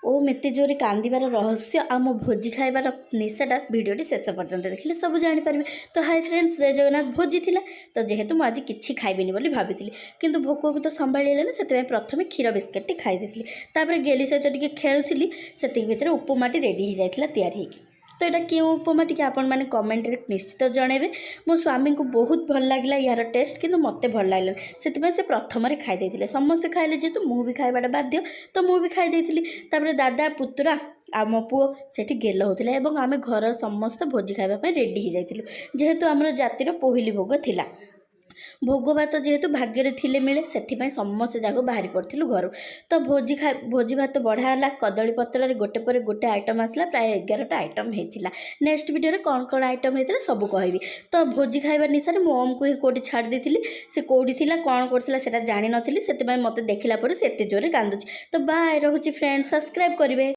ओम एत जोरे कांदार रहस्य आ मो भोजी खाइबार निशाटा भिडियोटी शेष पर्यंत देखिले सब जानीपारे। तो हाय फ्रेंड्स, जय जगन्नाथ। भोजी थिला तो जेहेतु मुझे आज किसी खाइबिनी बोली भाभी, किंतु भोक को तो संभाली ना प्रथम क्षीर बिस्किट खाई तापर गेली सहित टिके खेलुली से भितर उपमाटी रेडी हो जाता तैयारी। तो यहाँ क्यों उपमा टी आपण मैंने कमेंट रे निश्चित जनइबे। मो स्वामी को बहुत भल लगे यार टेस्ट, किंतु मते भल लगे से प्रथम खाई समस्ते खाइले जेहेतु मुझे खाइबाटा बाध्य तो मुझे खाई दादा पुतुरा आ मो पुओ से गेल होता और आम घर समस्त भोजी खाइबा रेडी हो जाइलु जेहेतु आमर जातिर पोहिली भोग थिला। भोग भात जेहेतु भाग्य थिले मिले से समस्त जाक बाहरी पड़ू घर। तो भोजी भात बढ़ाला कदली पत्र गोटे पर गोटे आइटम आसला प्राय 11टा आइटम होता। नेक्स्ट वीडियो कौन कौन आइटम होता सब कहबी। तो भोजी खाइबा निशारे मो ओम को कौटी छाड़ देती से कौटी थिला कौन करथिला सेटा जानि नथिली से मते देखिला पर से एते जोरे कांदुची। तो बाय, रहूची फ्रेंड्स, सब्सक्राइब करिवे।